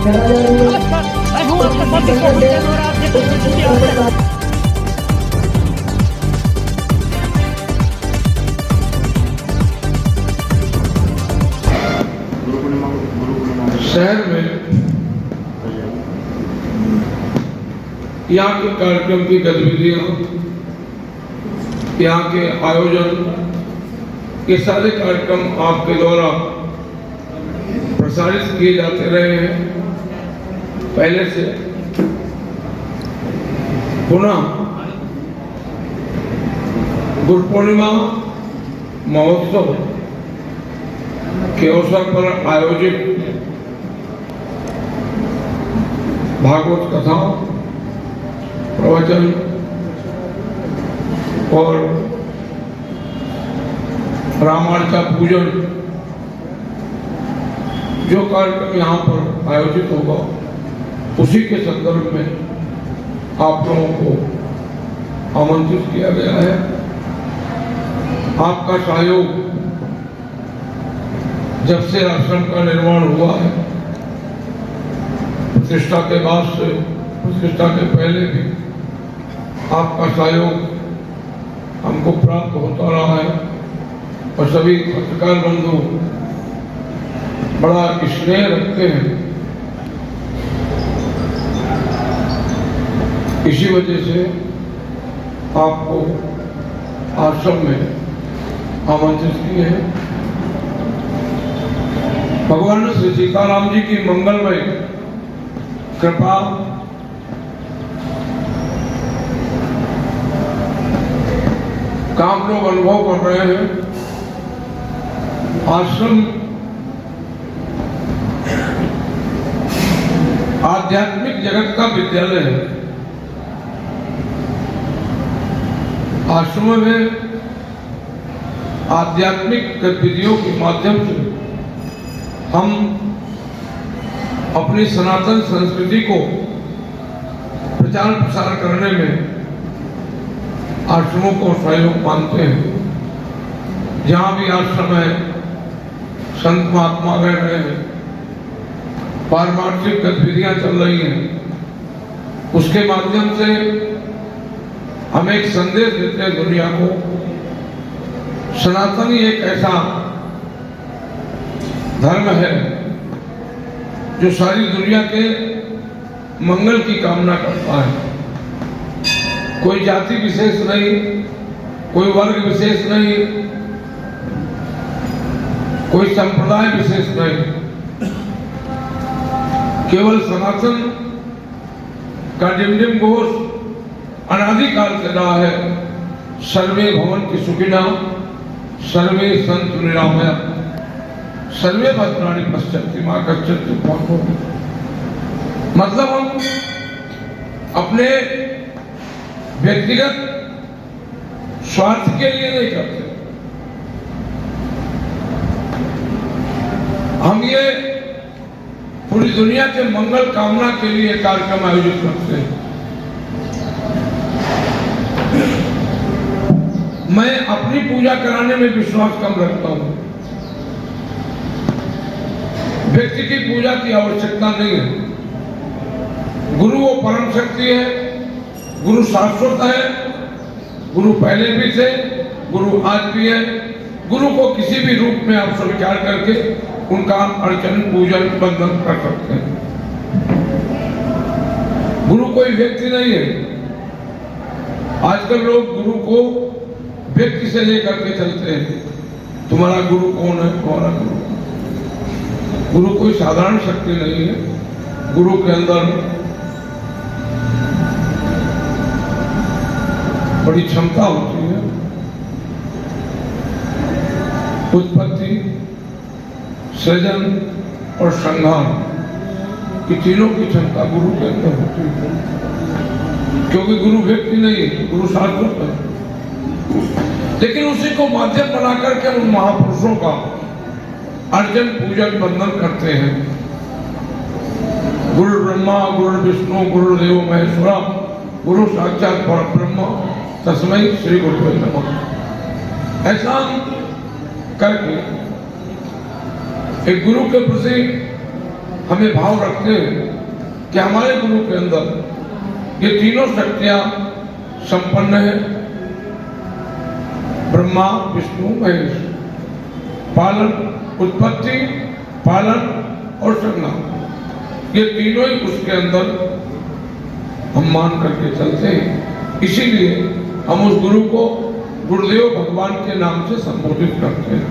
मैं हूँ आपके साथ और आप देख शहर में यहाँ के कार्यक्रम की गतिविधियां, यहाँ के आयोजन, ये सारे कार्यक्रम आपके द्वारा प्रसारित किए जाते रहे हैं। पहले से पुनः गुरु पूर्णिमा महोत्सव के अवसर पर आयोजित भागवत कथाओं, प्रवचन और रामार्चा पूजन जो कार्यक्रम यहाँ पर आयोजित होगा, उसी के संदर्भ में आप लोगों को आमंत्रित किया गया है। आपका सहयोग जब से आश्रम का निर्माण हुआ है, प्रतिष्ठा के बाद से, प्रतिष्ठा के पहले भी आपका सहयोग हमको प्राप्त होता रहा है और सभी पत्रकार बंधु बड़ा स्नेह रखते हैं। इसी वजह से आपको आश्रम में आमंत्रित किए हैं। भगवान श्री सीताराम जी की मंगलमय कृपा का हम लोग अनुभव कर रहे हैं। आश्रम आध्यात्मिक जगत का विद्यालय है। आश्रम में आध्यात्मिक गतिविधियों के माध्यम से हम अपनी सनातन संस्कृति को प्रचार प्रसार करने में आश्रमों को सहयोग मानते हैं। जहाँ भी आश्रम है, संत महात्मा रह रहे हैं, पारमार्थिक गतिविधियां चल रही हैं, उसके माध्यम से हम एक संदेश देते हैं दुनिया को। सनातनी एक ऐसा धर्म है जो सारी दुनिया के मंगल की कामना करता है। कोई जाति विशेष नहीं, कोई वर्ग विशेष नहीं, कोई संप्रदाय विशेष नहीं, केवल सनातन का डिमडिम घोष अनादिकाल से रहा है। सर्वे भवन्तु सुखिनः, सर्वे सन्तु निरामया, सर्वे भद्राणि पश्यन्ति मा कश्चित् दुःखं। मतलब हम अपने व्यक्तिगत स्वार्थ के लिए नहीं करते, हम ये पूरी दुनिया के मंगल कामना के लिए कार्यक्रम आयोजित करते हैं। मैं अपनी पूजा कराने में विश्वास कम रखता हूं। व्यक्ति की पूजा की आवश्यकता नहीं है। गुरु वो परम शक्ति है, गुरु शाश्वत है, गुरु पहले भी थे, गुरु आज भी है। गुरु को किसी भी रूप में आप स्वीकार करके उनका अर्चन, पूजन, बंदन कर सकते हैं। गुरु कोई व्यक्ति नहीं है। आजकल लोग गुरु को व्यक्ति से लेकर के चलते हैं। तुम्हारा गुरु कौन है? तुम्हारा गुरु, गुरु कोई साधारण शक्ति नहीं है। गुरु के अंदर बड़ी क्षमता होती है। उत्पत्ति, सृजन और संहार की तीनों की क्षमता गुरु के अंदर होती है। क्योंकि गुरु व्यक्ति नहीं है, गुरु शाश्वत है। लेकिन उसी को माध्यम बना करके उन महापुरुषों का अर्चन, पूजन, वंदन करते हैं। गुरु ब्रह्मा, गुरु विष्णु, गुरुदेव महेश्वरा, गुरु साक्षात परब्रह्म, तस्मै श्री गुरुवे नमः। ऐसा करके एक गुरु के प्रति हमें भाव रखते हैं कि हमारे गुरु के अंदर ये तीनों शक्तियां संपन्न है, ब्रह्मा विष्णु महेश, पालन, उत्पत्ति, पालन और संग्रह, ये तीनों ही उसके अंदर हम मान करके चलते हैं। इसीलिए हम उस गुरु को गुरुदेव भगवान के नाम से संबोधित करते हैं।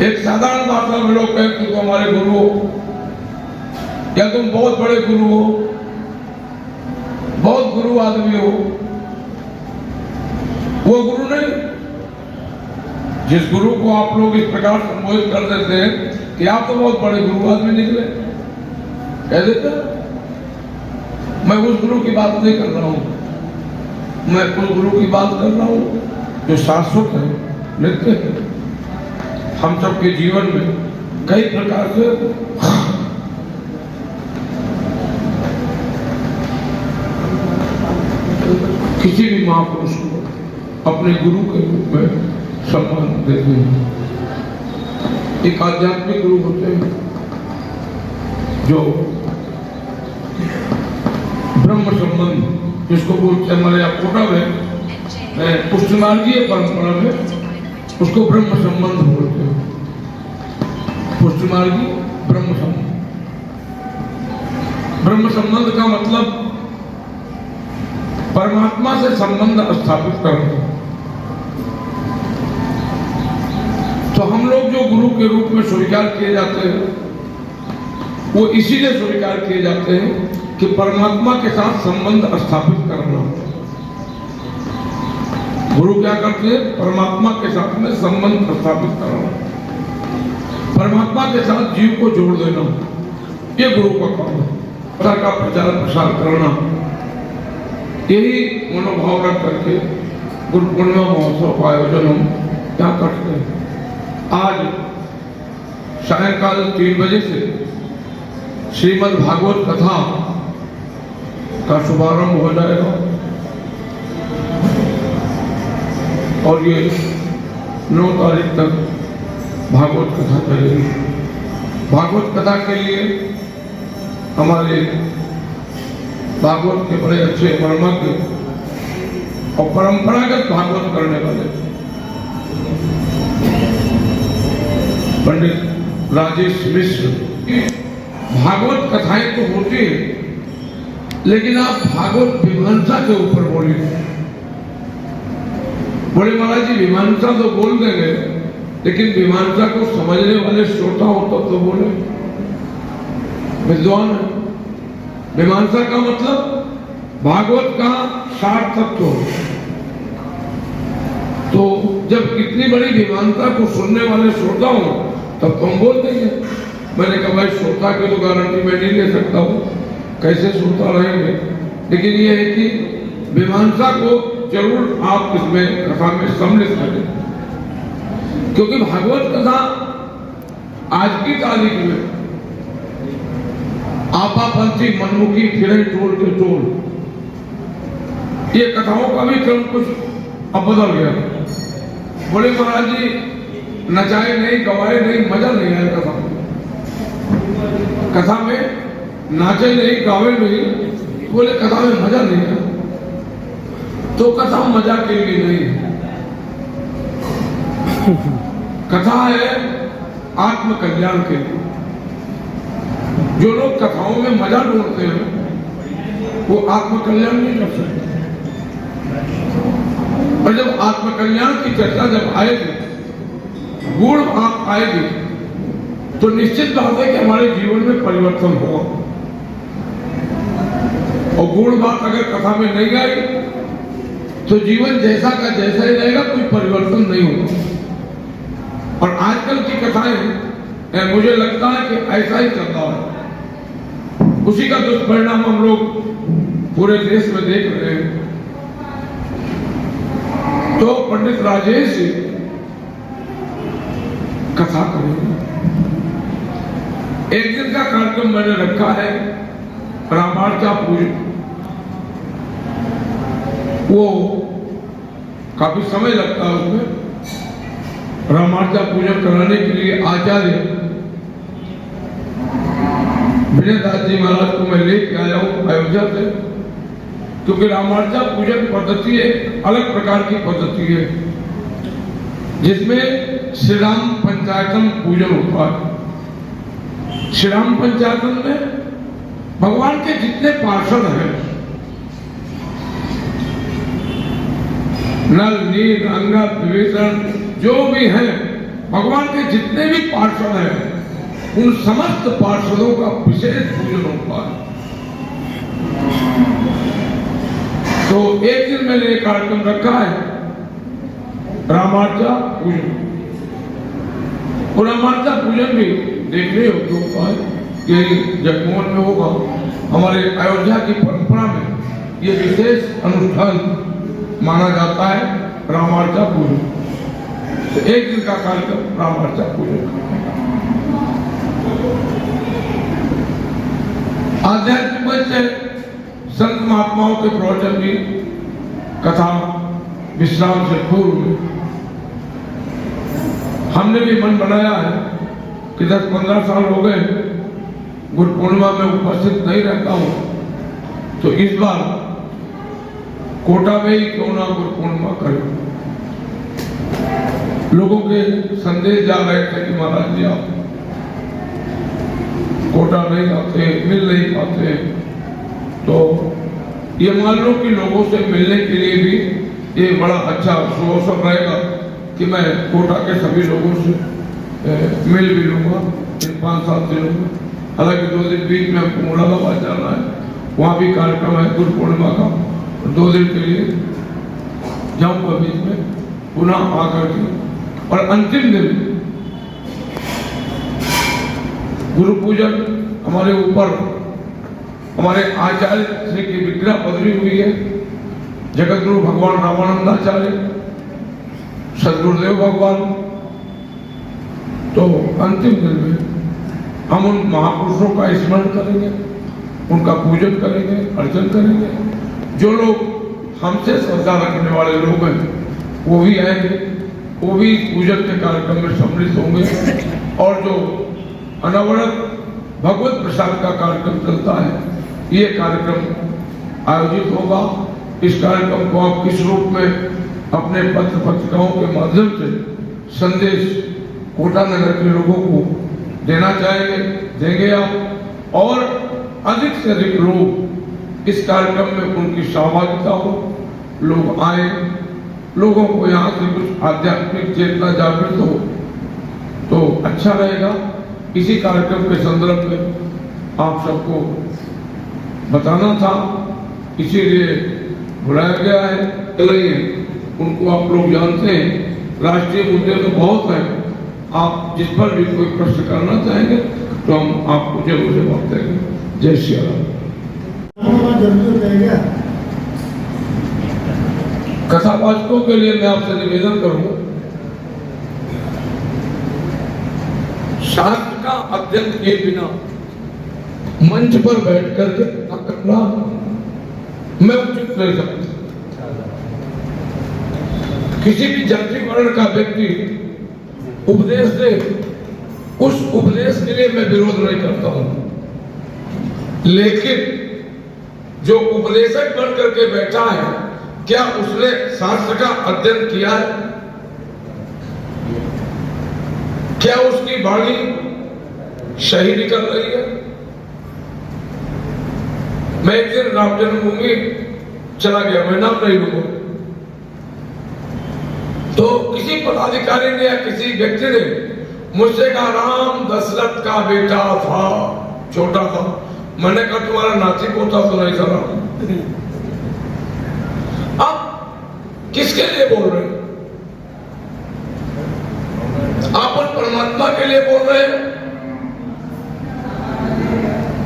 एक साधारण भाषा में लोग कहते तुम हमारे गुरु हो, या तुम बहुत बड़े गुरु हो, बहुत गुरु आदमी हो। वो गुरु नहीं। जिस गुरु को आप लोग इस प्रकार संबोधित कर देते हैं कि आप तो बहुत बड़े गुरु आदमी निकले, कह देते हैं। मैं उस गुरु की बात नहीं कर रहा हूं, मैं उस गुरु की बात कर रहा हूं जो शाश्वत है, नित्य है। हम सबके जीवन में कई प्रकार से किसी भी महापुरुष को अपने गुरु के रूप में सम्मान देते हैं। एक आध्यात्मिक गुरु होते हैं जो ब्रह्म संबंध, जिसको बोलते हैं हमारे अकोटा में पुष्टिमार्गीय परंपरा में उसको ब्रह्म संबंध बोलते हैं। पुष्टिमार्गी ब्रह्म संबंध। ब्रह्म संबंध का मतलब परमात्मा से संबंध स्थापित करना। तो हम लोग जो गुरु के रूप में स्वीकार किए जाते हैं वो इसीलिए स्वीकार किए जाते हैं कि परमात्मा के साथ संबंध स्थापित करना। गुरु क्या करते हैं? परमात्मा के साथ में संबंध स्थापित करना, परमात्मा के साथ जीव को जोड़ देना, ये गुरु का काम है। प्रचार का प्रचार प्रसार करना, यही मनोभाव रख करके गुरु पूर्णिमा महोत्सव का आयोजन हम क्या करते हैं। आज सायंकाल 3 बजे से श्रीमद् भागवत कथा का शुभारंभ हो जाएगा और ये 9 तारीख तक भागवत कथा चलेगी। भागवत कथा के लिए हमारे भागवत के बड़े अच्छे मर्मज्ञ और परंपरागत भागवत करने वाले पंडित राजेश मिश्र। भागवत कथाएं तो होती है, लेकिन आप भागवत मीमांसा के ऊपर बोलिए। बोले महाराज जी मीमांसा तो बोल देंगे, लेकिन मीमांसा को समझने वाले श्रोता होता तो बोले, विद्वान है। मीमांसा का मतलब भागवत का 60 तत्व। तो जब इतनी बड़ी मीमांसा को सुनने वाले श्रोता हो तब तो हम बोल देंगे। मैंने कहा भाई श्रोता की तो गारंटी मैं नहीं ले सकता हूँ, कैसे श्रोता रहेंगे, लेकिन ये है कि मीमांसा को जरूर आप इसमें कथा में सम्मिलित करें, क्योंकि भागवत कथा आज की तारीख में आपापंथी मनमुखी फिरे टोल के टोल, ये कथाओं का भी क्रम कुछ अब बदल गया। बोले महाराज जी नचाए नहीं, गवाए नहीं, मजा नहीं आया कथा में। कथा में नाचे नहीं, गावे नहीं, बोले कथा में मजा नहीं आया। तो कथा मजा के लिए नहीं, कथा है आत्मकल्याण के लिए। जो लोग कथाओं में मजा ढूंढते हैं वो आत्मकल्याण नहीं कर सकते। और जब आत्मकल्याण की चर्चा जब आएगी, गुण बात आएगी, तो निश्चित बात है कि हमारे जीवन में परिवर्तन होगा। और गुण बात अगर कथा में नहीं आई तो जीवन जैसा का जैसा ही रहेगा, कोई परिवर्तन नहीं होगा। और आजकल की कथाएं मुझे लगता है कि ऐसा ही चल रहा है। उसी का दुष्परिणाम हम लोग पूरे देश में देख रहे हैं। तो पंडित राजेश कथा करेंगे। एक दिन का कार्यक्रम मैंने रखा है रामायण का पूजन। वो काफी समय लगता है उसमें। रामार्चा पूजन कराने के लिए आचार्य विनयदास जी महाराज को मैं लेके आया हूँ अयोध्या से, क्योंकि रामार्चा पूजन पद्धति एक अलग प्रकार की पद्धति है जिसमें श्री राम पंचायतन पूजन होता है। श्री राम पंचायतन में भगवान के जितने पार्षद हैं, नल नील अंगद विभीषण जो भी हैं, भगवान के जितने भी पार्षद हैं, उन समस्त पार्षदों का विशेष पूजन होता है। तो एक दिन मैंने एक कार्यक्रम रखा है रामार्चा पूजन, और रामार्चा पूजन भी देखने योग्य होता है कि जगमोहन में होगा। हमारे अयोध्या की परंपरा में ये विशेष अनुष्ठान माना जाता है रामार्चा पूजन। तो एक दिन का कार्यक्रम रामार्चा पूजन। आध्यात्मिक से संत महात्माओं के प्रवचन भी कथा विश्राम से पूर्व हमने भी मन बनाया है कि 10-15 साल हो गए गुरु पूर्णिमा में उपस्थित नहीं रहता हूं, तो इस बार कोटा में ही क्यों ना गुरु पूर्णिमा करें। लोगों के संदेश जा रहे थे कि महाराज जी आप कोटा नहीं आते, मिल नहीं पाते, तो ये मान लो कि लोगों से मिलने के लिए भी ये बड़ा अच्छा अवसर रहेगा कि मैं कोटा के सभी लोगों से मिल भी लूंगा इन 5-7 दिनों में। हालांकि 2 दिन बीच में हमको मुरादाबाद जाना है, वहाँ भी कार्यक्रम है गुरु पूर्णिमा का, 2 दिन के लिए जाऊंगा बीच में, पुनः आकर के। और अंतिम दिन गुरु पूजन हमारे ऊपर हमारे आचार्य श्री की विग्रह पधरी हुई है, जगत गुरु भगवान रामानंदाचार्य, सदगुरुदेव भगवान। तो अंतिम दिन में हम उन महापुरुषों का स्मरण करेंगे, उनका पूजन करेंगे, अर्चन करेंगे। जो लोग हमसे श्रद्धा रखने वाले लोग हैं वो भी आएंगे, वो भी पूजन के कार्यक्रम में सम्मिलित होंगे। और जो अनवरत भगवत प्रसाद का कार्यक्रम चलता है, ये कार्यक्रम आयोजित होगा। इस कार्यक्रम को आप किस रूप में अपने पत्र पत्रिकाओं के माध्यम से संदेश कोटा नगर के लोगों को देना चाहेंगे, देंगे आप, और अधिक से अधिक लोग इस कार्यक्रम में उनकी सहभागिता हो, लोग आए, लोगों को यहाँ से कुछ आध्यात्मिक चेतना जागृत हो तो अच्छा रहेगा। इसी कार्यक्रम के संदर्भ में आप सबको बताना था, इसीलिए बुलाया गया है। उनको आप लोग जानते हैं, राष्ट्रीय मुद्दे तो बहुत हैं, आप जिस पर भी कोई प्रश्न करना चाहेंगे तो हम आपको जरूर जवाब देंगे। जय श्री राम। कथावाचकों के लिए मैं आपसे निवेदन करूं, शास्त्र का अध्ययन किए बिना मंच पर बैठ करके करना मैं उचित नहीं समझता। किसी भी जाति वर्ण का व्यक्ति उपदेश दे, उस उपदेश के लिए मैं विरोध नहीं करता हूं, लेकिन जो उपदेशक बन करके बैठा है, क्या उसने शास्त्र का अध्ययन किया है? क्या उसकी वाणी सही निकल रही है? मैं एक दिन राम जन्मभूमि चला गया, मैं नाम नहीं लूंगा, तो किसी पदाधिकारी ने या किसी व्यक्ति ने मुझसे कहा राम दशरथ का बेटा था, छोटा था। मैंने कहा तुम्हारा नाती पोता तो नहीं था। अब किसके लिए बोल रहे हैं? आप परमात्मा के लिए बोल रहे हैं?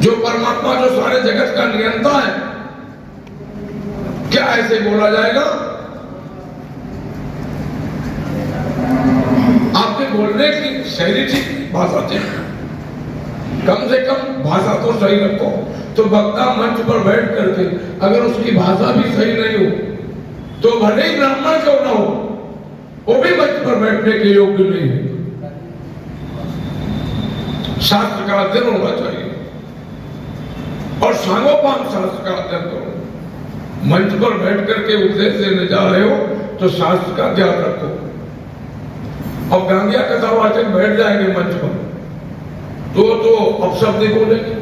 जो परमात्मा जो सारे जगत का नियंता है, क्या ऐसे बोला जाएगा? आपके बोलने की शैली ठीक, भाषा ठीक, कम से कम भाषा तो सही रखो। तो वक्ता मंच पर बैठ करके अगर उसकी भाषा भी सही नहीं हो तो भले ही ब्राह्मण क्यों ना हो, वो भी मंच पर बैठने के योग्य नहीं है। शास्त्र का अध्ययन होना चाहिए और सांगोपांग शास्त्र का अध्ययन करो। मंच पर बैठ करके उपदेश देने जा रहे हो तो शास्त्र का ध्यान रखो। अब गांगिया कथावाचक बैठ जाएंगे मंच पर तो अपशब्द बोलेंगे,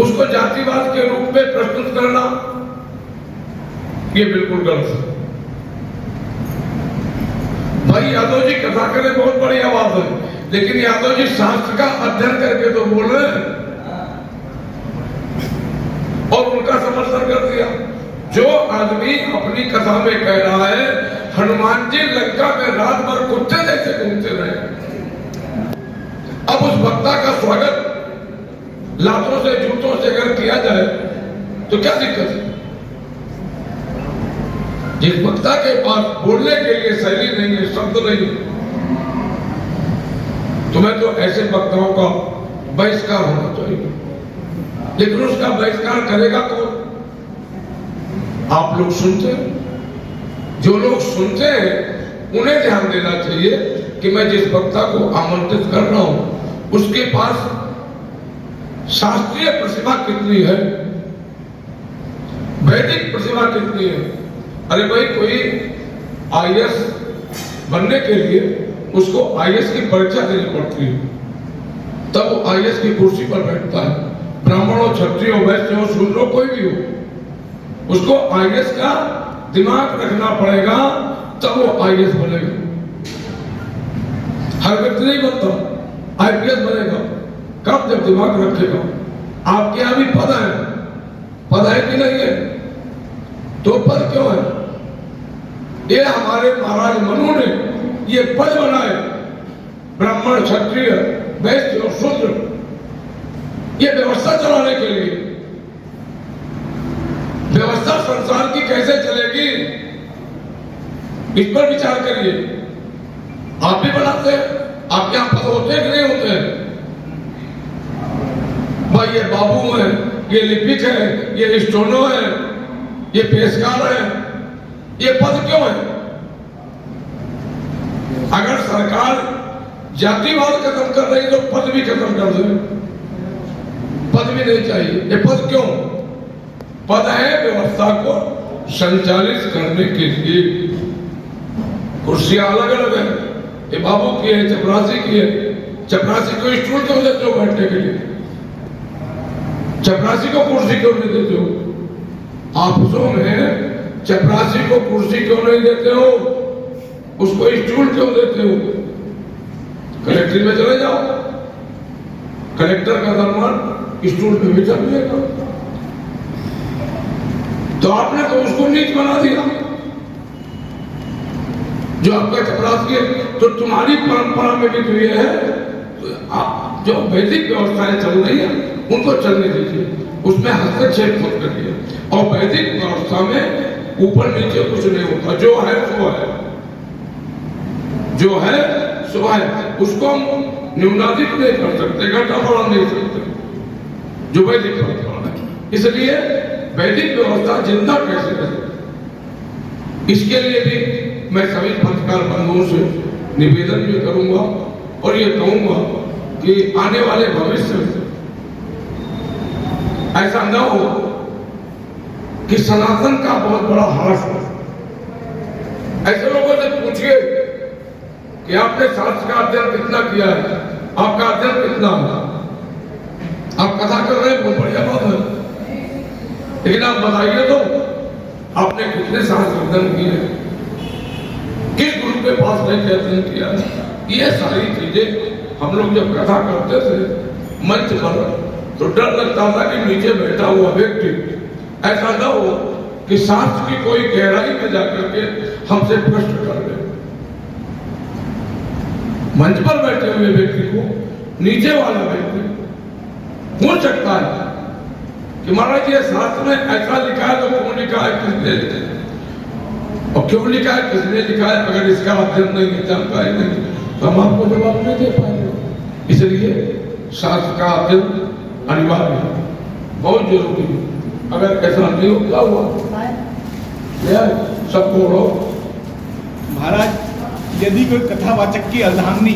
उसको जातिवाद के रूप में प्रस्तुत करना ये बिल्कुल गलत है। भाई यादव जी कथा करें, बहुत बढ़िया बात है, लेकिन यादव जी शास्त्र का अध्ययन करके तो बोल रहे हैं और उनका समर्थन कर दिया। जो आदमी अपनी कथा में कह रहा है हनुमान जी लंका में रात भर कुत्ते जैसे घूमते रहे, अब उस वक्ता का स्वागत लातों से जूतों से अगर किया जाए तो क्या दिक्कत है? जिस वक्ता के पास बोलने के लिए शैली नहीं है, शब्द नहीं है, तुम्हें तो ऐसे वक्ताओं का बहिष्कार होना चाहिए। लेकिन उसका बहिष्कार करेगा कौन? आप लोग सुनते हैं, जो लोग सुनते हैं उन्हें ध्यान देना चाहिए कि मैं जिस वक्ता को आमंत्रित कर रहा हूं उसके पास शास्त्रीय प्रतिभा कितनी है, वैदिक प्रतिभा कितनी है। अरे भाई कोई आईएएस बनने के लिए उसको आईएएस की परीक्षा देनी पड़ती है, तब वो आईएएस की कुर्सी पर बैठता है। ब्राह्मण हो, क्षत्रिय हो, वैश्य हो, शूद्र हो, कोई भी हो, उसको आईएएस का दिमाग रखना पड़ेगा, तब वो आईएएस बनेगा। हर व्यक्ति नहीं बनता आईपीएस बनेगा, कब? जब दिमाग रखेगा। आपके यहां भी पद है कि नहीं है? तो पद क्यों है? ये हमारे महाराज मनु ने ये पद बनाए, ब्राह्मण, क्षत्रिय, वैश्य और शूद्र, ये व्यवस्था चलाने के लिए। व्यवस्था संसार की कैसे चलेगी इस पर विचार करिए। आप भी बनाते हैं, आपके यहां पद होते हैं कि नहीं होते हैं? भाई ये बाबू है, ये लिपिक है, ये स्टोनो है, ये पेशकार है, ये पद क्यों है? अगर सरकार जातिवाद खत्म कर रही तो पद भी खत्म कर दे, पद भी नहीं चाहिए। ये पद क्यों? पद है व्यवस्था को संचालित करने के लिए। कुर्सियां अलग अलग है, ये बाबू की है, चपरासी की है। चपरासी को स्टूल क्यों देते हो बैठने के लिए? चपरासी को कुर्सी क्यों नहीं देते हो? ऑफिसों में चपरासी को कुर्सी क्यों नहीं देते हो? उसको स्टूल क्यों देते हो? कलेक्ट्री में चले जाओ, कलेक्टर का दरबार स्टूल पे भी चल जाएगा। तो आपने तो उसको नीच बना दिया जो आपका चपरासी है। तो तुम्हारी परंपरा में भी तो ये है, तो जो वैदिक व्यवस्थाएं चल रही है उनको चलने दीजिए, उसमें हस्तक्षेप मत करिए। और वैदिक व्यवस्था में ऊपर नीचे कुछ नहीं होता, जो है सो है, जो है सो है, उसको हम न्यूनाधिक नहीं कर सकते, घटा बढ़ा नहीं सकते, जो वैदिक व्यवस्था है। इसलिए वैदिक व्यवस्था जिंदा कैसे रहे, इसके लिए भी मैं सभी पत्रकार बंधुओं से निवेदन भी करूंगा और ये कहूंगा कि आने वाले भविष्य में ऐसा न हो कि सनातन का बहुत बड़ा ह्रास हो। ऐसे लोगों से पूछिए कि आपने शास्त्र का अध्ययन कितना किया है, आपका अध्ययन कितना है? आप कथा कर रहे हैं, बहुत बढ़िया बात है, लेकिन आप बताइए तो आपने कितने शास्त्र अध्ययन किए, किस गुरु के पास नहीं अध्ययन किया? ये सारी चीजें हम लोग जब कथा करते थे मंच पर तो डर लगता था कि नीचे बैठा हुआ व्यक्ति ऐसा न हो कि शास्त्र की कोई गहराई में जाकर के हमसे प्रश्न कर ले। मंच पर बैठे हुए व्यक्ति को नीचे वाला व्यक्ति पूछ सकता है कि महाराज ये शास्त्र में ऐसा लिखा है तो क्यों लिखा है, किसने लिखा है, और क्यों लिखा है, किसने लिखा है? अगर इसका अध्ययन नहीं जानता है नहीं तो हम आपको जवाब नहीं दे पाएंगे। इसलिए शास्त्र का अध्ययन अनिवार्य है, बहुत जरूरी है। अगर ऐसा नहीं हो क्या हुआ, सबको महाराज यदि कोई कथावाचक की अर्धांगिनी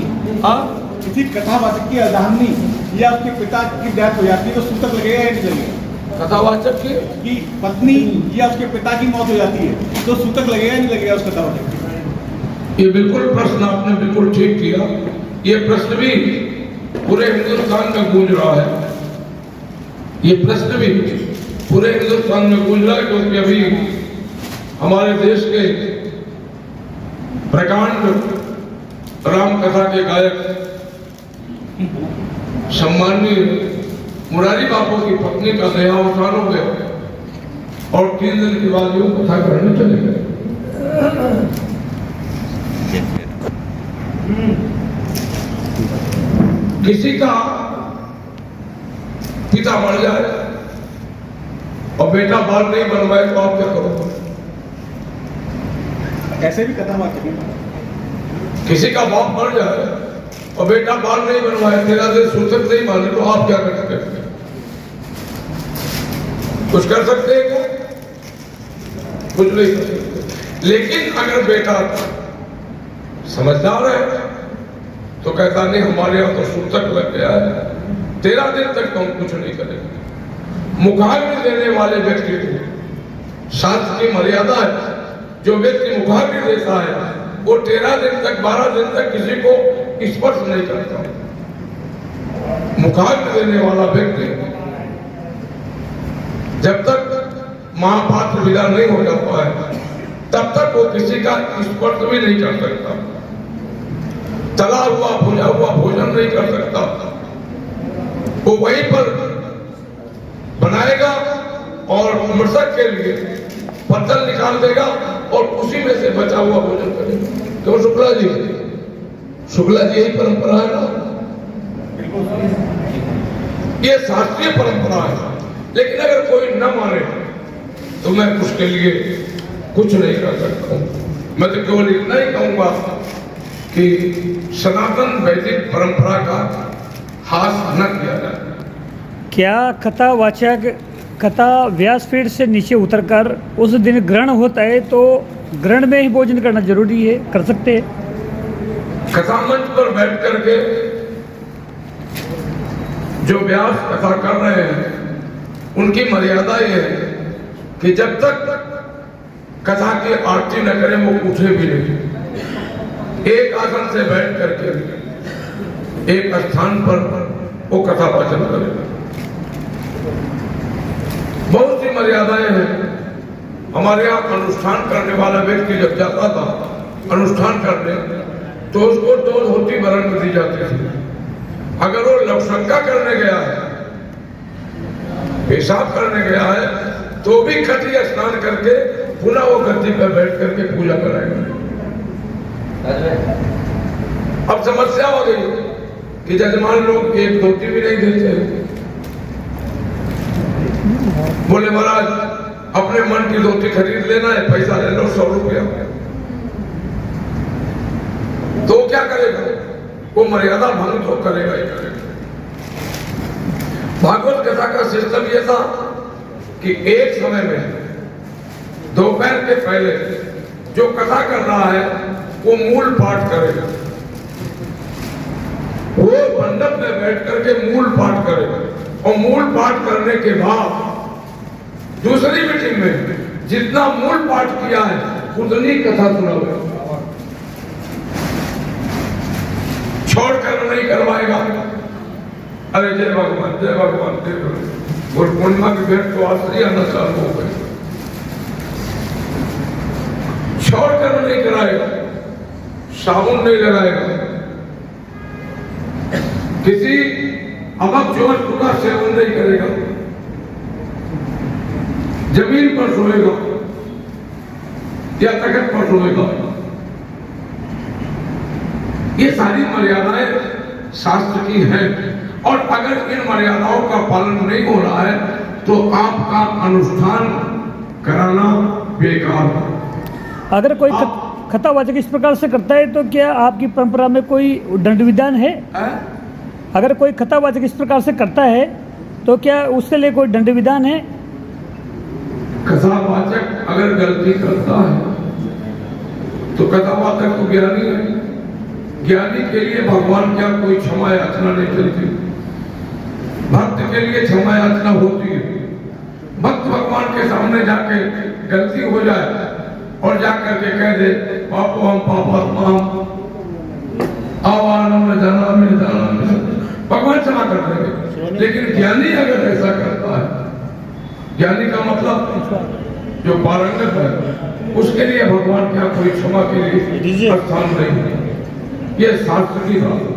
किसी कथावाचक की अर्धांगिनी या उसके पिता की डेथ हो जाती है तो सूतक लगेगा या नहीं लगेगा? कथावाचक की पत्नी या उसके पिता की मौत हो जाती है तो सूतक लगेगा या नहीं लगेगा उस कथावाचक की? ये बिल्कुल प्रश्न आपने बिल्कुल ठीक किया। ये प्रश्न भी पूरे हिंदुस्तान में गूंज रहा है। ये प्रश्न भी पूरे हिंदुस्तान में गूंज रहा है, क्योंकि अभी हमारे देश के प्रकांड राम कथा के गायक सम्माननीय मुरारी बापू की पत्नी का देहावसान हो गया और 3 दिन के बाद यूं कथा करने चले गए। किसी का पिता मर जाए और बेटा बाल नहीं बनवाए तो आप क्या करोगे? ऐसे भी कथावाचक है। किसी का बाप मर जाए और बेटा बाल नहीं बनवाए, तेरा दिल सूतक नहीं माने, तो आप क्या कर सकते हैं? कुछ कर सकते हैं क्या? कुछ नहीं कर सकते। लेकिन अगर बेटा समझदार है तो कहता नहीं, हमारे यहां तो सूतक लग गया है, 13 दिन तक तो हम कुछ नहीं करेंगे। मुखाग्नि देने वाले व्यक्ति को शास्त्र की मर्यादा है, जो व्यक्ति मुखाग्नि देता है वो 13 दिन तक 12 दिन तक किसी को स्पर्श नहीं करता। मुखाग्नि देने वाला व्यक्ति जब तक महापात्र विदा नहीं हो जाता है तब तक वो किसी का स्पर्श भी नहीं कर सकता, तला हुआ भुजा हुआ भोजन नहीं कर सकता। वो वहीं पर बनाएगा और मृतक के लिए पत्थर निकाल देगा और उसी में से बचा हुआ भोजन करेगा। क्यों शुक्ला जी? शुक्ला जी यही परंपरा है ना, ये शास्त्रीय परंपरा है। लेकिन अगर कोई न माने तो मैं उसके लिए कुछ नहीं कर सकता हूं। मैं तो केवल इतना ही कहूंगा कि सनातन वैदिक परंपरा का हास न किया जाए। क्या कथावाचक कथा व्यासपीठ से नीचे उतरकर उस दिन ग्रहण होता है तो ग्रहण में ही भोजन करना जरूरी है, कर सकते हैं? कथा मंच पर बैठ करके जो व्यास कथा कर रहे हैं उनकी मर्यादा ये है कि जब तक कथा की आरती न करें वो उठे भी नहीं। एक आसन से बैठ करके एक स्थान पर वो कथा वाचन करेगा। बहुत सी मर्यादाएं हैं। हमारे यहाँ अनुष्ठान करने वाला व्यक्ति जब जाता था अनुष्ठान करने तो उसको 2 धोती वरण दी जाती थी। अगर वो लवशंका करने गया है, पेशाब करने गया है, तो भी खटी स्नान करके पुनः वो गद्दी पर बैठ करके पूजा कराएगा। अब समस्या हो गई कि जजमान लोग एक धोती भी नहीं देते। बोले महाराज अपने मन की धोती खरीद लेना है, पैसा ले लो 100 रुपया। तो क्या करेगा? वो मर्यादा भंग तो करेगा ही करेगा। भागवत कथा का सिस्टम ये था कि एक समय में दोपहर के पहले जो कथा कर रहा है वो मूल पाठ करेगा। वो मंडप में बैठ करके मूल पाठ करेगा और मूल पाठ करने के बाद दूसरी मीटिंग में जितना मूल पाठ किया है उतनी कथा सुनाएगा। छोड़कर नहीं करवाएगा। अरे जय भगवान जय भगवान जय भगवान। और पूर्णिमा की भेंट तो आज से आना चालू हो गई। छोड़कर नहीं कराएगा, साबुन नहीं लगाएगा, किसी अमक वस्तु का सेवन नहीं करेगा, जमीन पर सोएगा या तखत पर सोएगा। ये सारी मर्यादाएं शास्त्र की हैं और अगर इन मर्यादाओं का पालन नहीं हो रहा है तो आपका अनुष्ठान कराना बेकार है। अगर कोई कथावाचक इस प्रकार से करता है तो क्या आपकी परंपरा में कोई दंड विधान है? अगर कोई कथावाचक इस प्रकार से करता है तो क्या उसके लिए कोई दंड विधान है? कथावाचक अगर गलती करता है तो कथावाचक तो ज्ञानी है। ज्ञानी के लिए भगवान क्या कोई क्षमा याचना नहीं चलती। भक्त के लिए क्षमा याचना होती है। भक्त भगवान के सामने जाके गलती हो जाए और जाकर के कह दे पापो हम पापात्मा आवानम में जाना में भगवान क्षमा कर देंगे। लेकिन ज्ञानी अगर ऐसा करता है, ज्ञानी का मतलब जो पारंगत है, उसके लिए भगवान क्या कोई क्षमा के लिए स्थान नहीं है। ये शास्त्र की बात है।